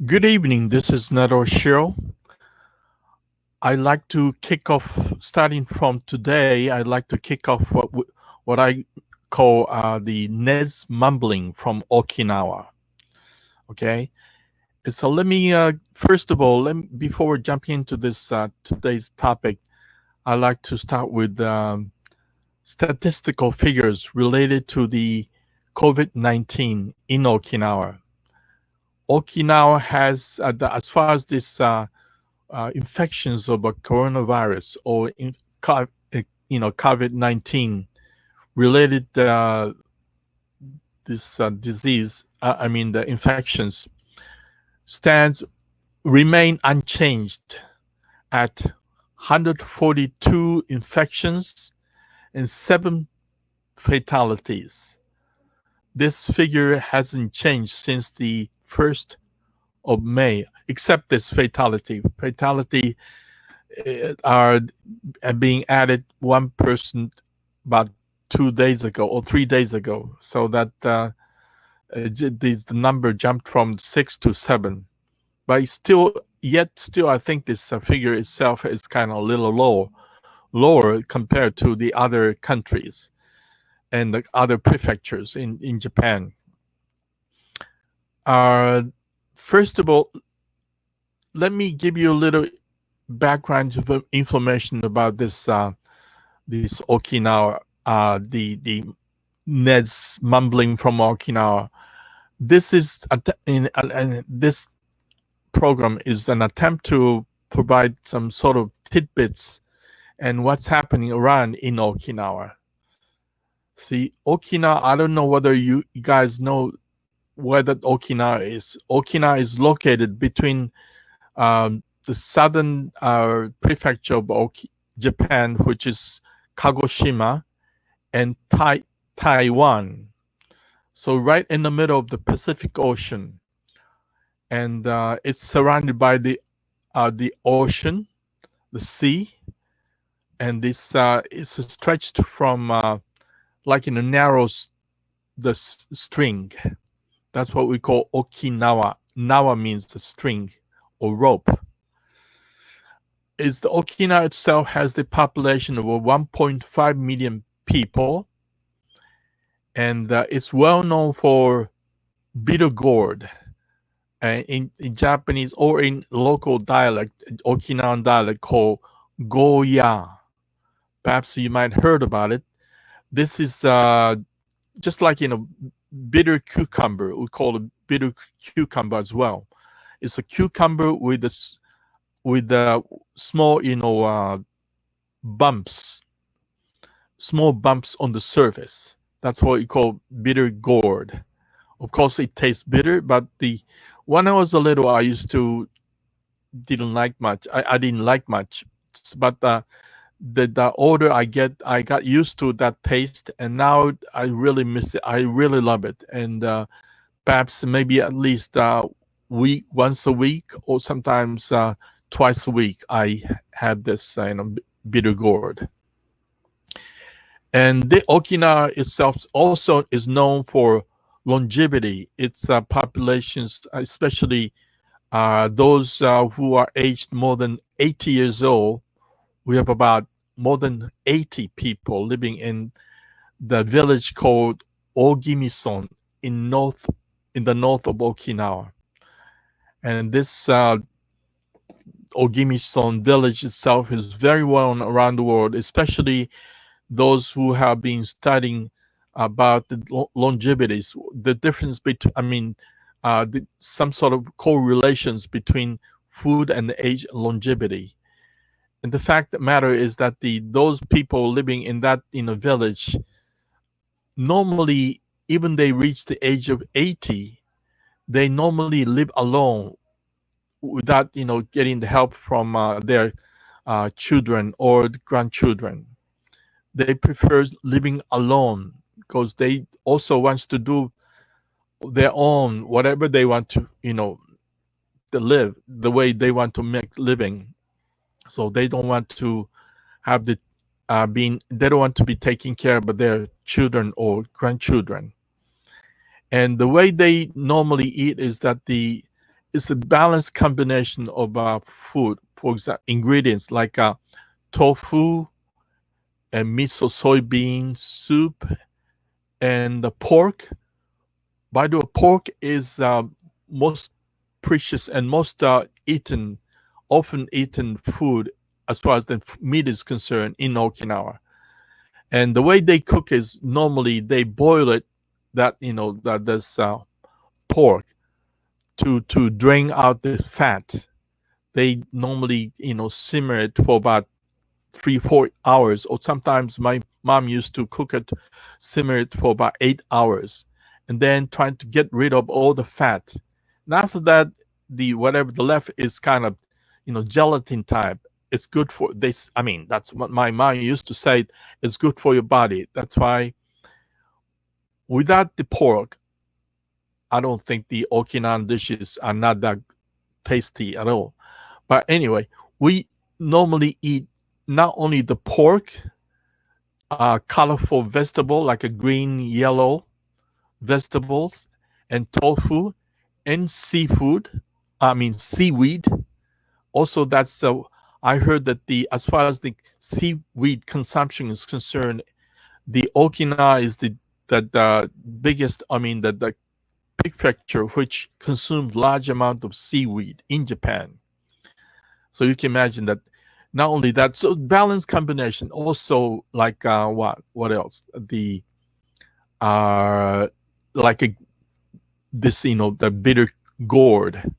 Good evening, this is Ned Oshiro. I'd like to kick off, starting from today, I'd like to kick off what I call the NED'S Mumbling from Okinawa. Okay, so let me, first of all, before we jump into this today's topic, I'd like to start with statistical figures related to the COVID-19 in Okinawa. Okinawa has, as far as this infections of a coronavirus or COVID-19 related this disease, the infections remain unchanged at 142 infections and 7 fatalities. This figure hasn't changed since the 1st of May, except this fatality. Fatality are being added one person about 2 days ago or 3 days ago, so that the number jumped from 6 to 7. But still, I think this figure itself is kind of a little lower compared to the other countries and the other prefectures in Japan. First of all, let me give you a little background information about this Okinawa, the NED'S Mumbling from Okinawa. This program is an attempt to provide some sort of tidbits and what's happening around in Okinawa. See, Okinawa, I don't know whether you guys know where that Okinawa is. Okinawa is located between the southern prefecture of Japan, which is Kagoshima, and Taiwan. So right in the middle of the Pacific Ocean. And it's surrounded by the ocean, the sea, and this is stretched from like in a narrow string. That's what we call Okinawa. Nawa means the string or rope. The Okinawa itself has the population of 1.5 million people, and it's well known for bitter gourd. In Japanese or in local dialect, Okinawan dialect called goya. Perhaps you might have heard about it. This is just like bitter cucumber. We call it bitter cucumber as well. It's a cucumber with the small, bumps, small bumps on the surface. That's what we call bitter gourd. Of course, it tastes bitter, but when I was a little, I didn't like much. I didn't like much, but the older I got used to that taste, and now I really miss it. I really love it, and perhaps maybe at least once a week, or sometimes twice a week, I have this bitter gourd. And the Okinawa itself also is known for longevity. Its populations, especially those who are aged more than 80 years old, we have about more than 80 people living in the village called Ogimison in the north of Okinawa. And this Ogimison village itself is very well known around the world, especially those who have been studying about the longevities, the difference between, some sort of correlations between food and age and longevity. And the fact of the matter is that those people living in that village, normally, even they reach the age of 80, they normally live alone without getting the help from their children or grandchildren. They prefer living alone because they also want to do their own whatever they want to live the way they want to make living. So they don't want to have they don't want to be taking care of their children or grandchildren. And the way they normally eat is that it's a balanced combination of food, for example, ingredients like tofu and miso soybean soup and the pork. By the way, pork is most precious and most often eaten food as far as the meat is concerned in Okinawa. And the way they cook is normally they boil it, that this pork to drain out the fat. They normally simmer it for about 3-4 hours, or sometimes my mom used to cook it, simmer it for about 8 hours, and then trying to get rid of all the fat. And after that, whatever the left is kind of gelatin type. It's good for this. I mean, that's what my mom used to say. It's good for your body. That's why without the pork, I don't think the Okinawan dishes are not that tasty at all. But anyway, we normally eat not only the pork, colorful vegetable like a green, yellow vegetables, and tofu, and seaweed. Also, that's I heard that as far as the seaweed consumption is concerned, the Okinawa is the biggest. The prefecture which consumes large amount of seaweed in Japan. So you can imagine that. Not only that, so balanced combination. Also, like what else? The the bitter gourd.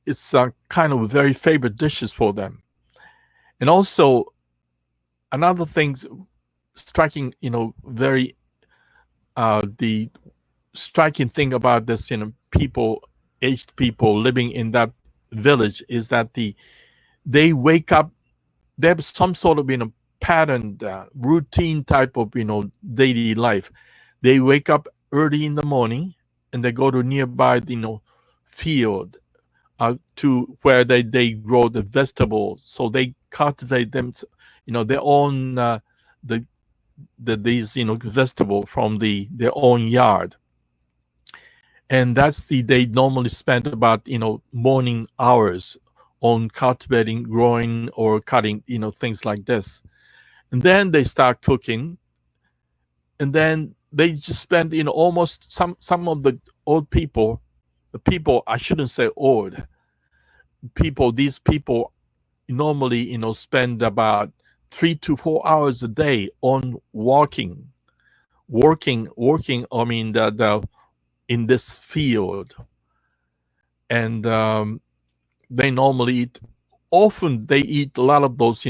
It's kind of very favorite dishes for them. And also another thing striking, very the striking thing about this, aged people living in that village is that they wake up. They have some sort of patterned routine type of daily life. They wake up early in the morning and they go to nearby field to where they grow the vegetables. So they cultivate them, their own these vegetable from their own yard. And that's they normally spend about morning hours on cultivating, growing, or cutting, things like this. And then they start cooking, and then they just spend, almost some of the old people, I shouldn't say old people, these people normally, spend about 3 to 4 hours a day on working. In this field, and they normally often eat a lot of those,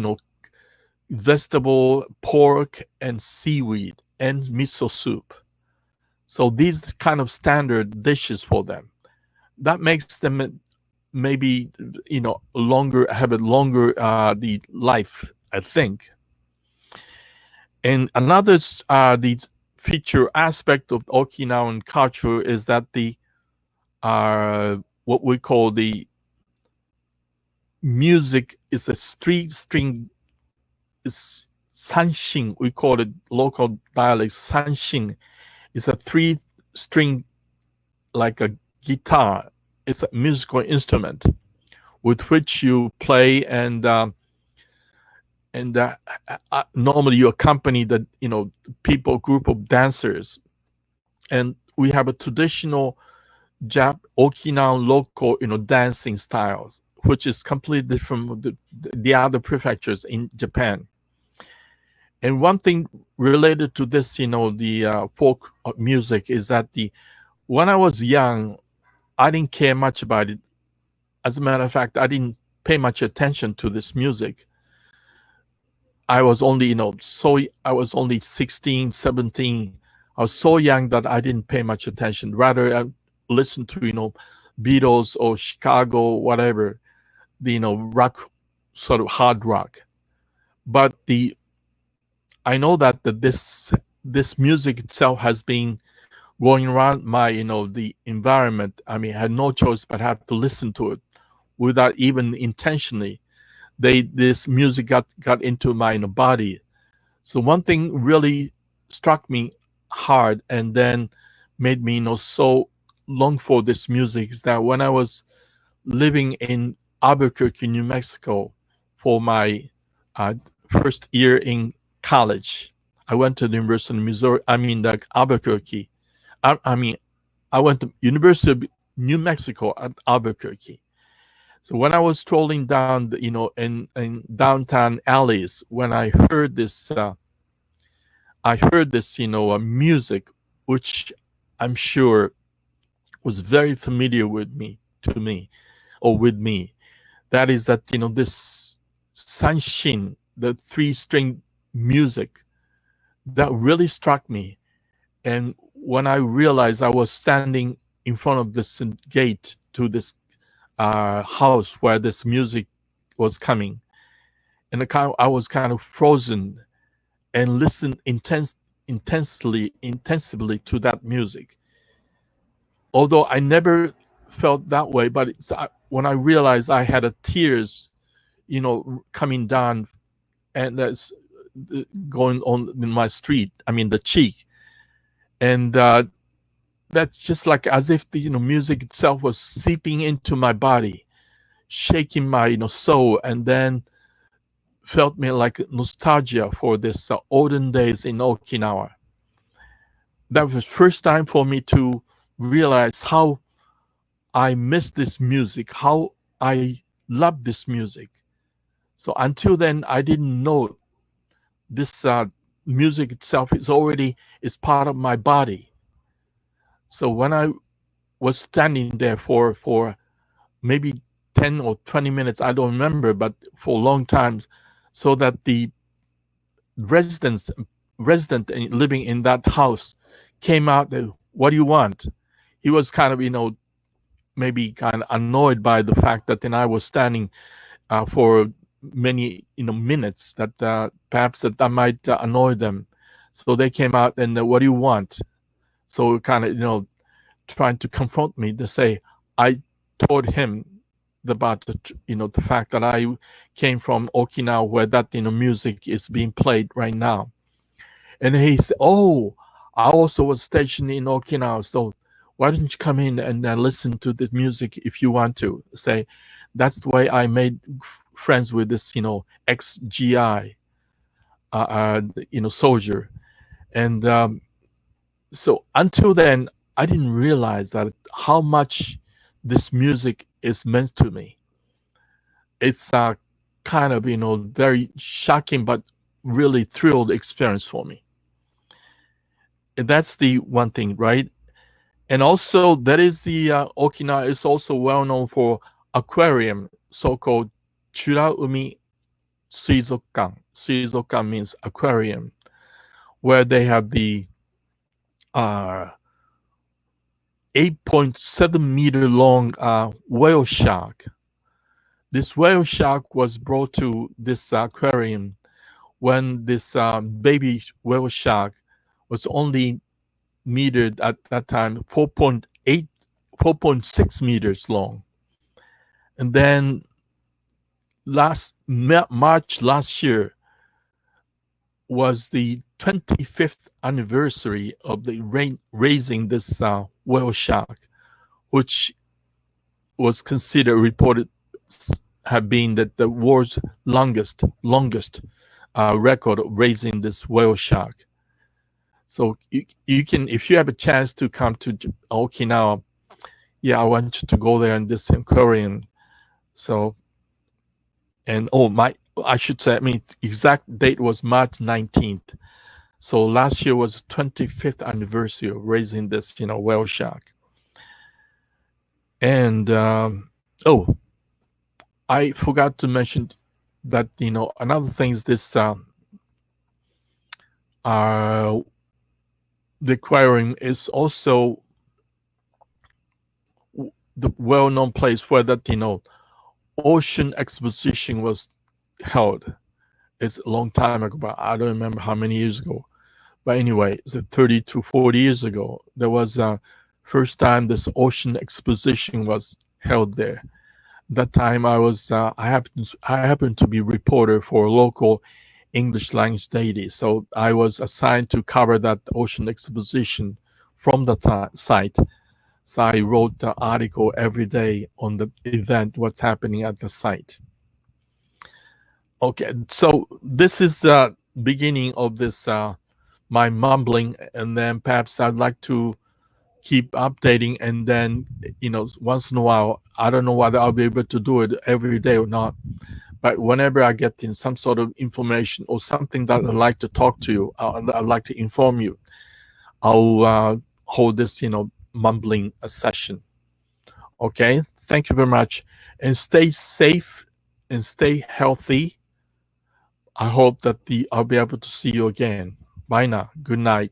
vegetable, pork, and seaweed, and miso soup. So these kind of standard dishes for them. That makes them maybe have a longer the life, I think. And another the feature aspect of Okinawan culture is that what we call the music is a string. It's sanshin. We call it local dialect sanshin. It's a 3-string, like a guitar. It's a musical instrument with which you play, and normally you accompany the group of dancers. And we have a traditional Okinawan local dancing styles, which is completely different from the other prefectures in Japan. And one thing related to this, the folk music, is that when I was young, I didn't care much about it. As a matter of fact, I didn't pay much attention to this music. I was only, I was only 16, 17. I was so young that I didn't pay much attention. Rather, I listened to, Beatles or Chicago, whatever, rock, sort of hard rock. But I know that this music itself has been going around my, the environment. I had no choice but have to listen to it without even intentionally. This music got into my body. So one thing really struck me hard and then made me so long for this music is that when I was living in Albuquerque, New Mexico for my first year in college. I went to the University of Missouri, Albuquerque. I went to University of New Mexico at Albuquerque. So when I was strolling down, in downtown alleys, when I heard this, music, which I'm sure was very familiar with me. That is that, this sanshin, the 3-string music, that really struck me. And when I realized I was standing in front of this gate to this house where this music was coming, and I was kind of frozen and listened intensively to that music. Although I never felt that way, but when I realized I had tears, coming down, and that's going on in my street, the cheek, and that's just like as if the music itself was seeping into my body, shaking my soul, and then felt me like nostalgia for this olden days in Okinawa. That was the first time for me to realize how I miss this music, how I love this music. So until then, I didn't know this music itself is part of my body. So when I was standing there for maybe 10 or 20 minutes, I don't remember, but for a long time, so that the resident living in that house came out, what do you want? He was kind of, maybe kind of annoyed by the fact that then I was standing for many, minutes, that perhaps that I might annoy them. So they came out and what do you want? So kind of, trying to confront me to say, I told him about the fact that I came from Okinawa, where that music is being played right now. And he said, oh, I also was stationed in Okinawa, so why don't you come in and listen to the music if you want to? Say, that's the way I made friends with this ex-GI soldier. And so until then, I didn't realize that how much this music is meant to me. It's a kind of very shocking but really thrilled experience for me. And that's the one thing, right? And also that is the Okinawa is also well known for aquarium, so-called Churaumi Suizokan. Suizokan means aquarium, where they have the 8.7 meter long whale shark. This whale shark was brought to this aquarium when this baby whale shark was only metered at that time 4.6 meters long. And then March last year was the 25th anniversary of the raising this whale shark, which was reported have been that the world's longest record of raising this whale shark. So you can, if you have a chance to come to Okinawa, I want you to go there in this aquarium. So, and I should say, exact date was March 19th. So last year was 25th anniversary of raising this, whale shark. And I forgot to mention that, another thing is this the aquarium is also the well-known place where that ocean exposition was held. It's a long time ago, but I don't remember how many years ago. But anyway, it's 30 to 40 years ago. There was first time this ocean exposition was held there. That time I was I happened to be reporter for a local English language daily, so I was assigned to cover that ocean exposition from the site. So I wrote the article every day on the event, what's happening at the site. Okay, so this is the beginning of this my mumbling, and then perhaps I'd like to keep updating, and then once in a while, I don't know whether I'll be able to do it every day or not, but whenever I get in some sort of information or something that I'd like to talk to you, I'd like to inform you, I'll hold this mumbling session. Okay, thank you very much, and stay safe and stay healthy. I hope that I'll be able to see you again. Bye now. Good night.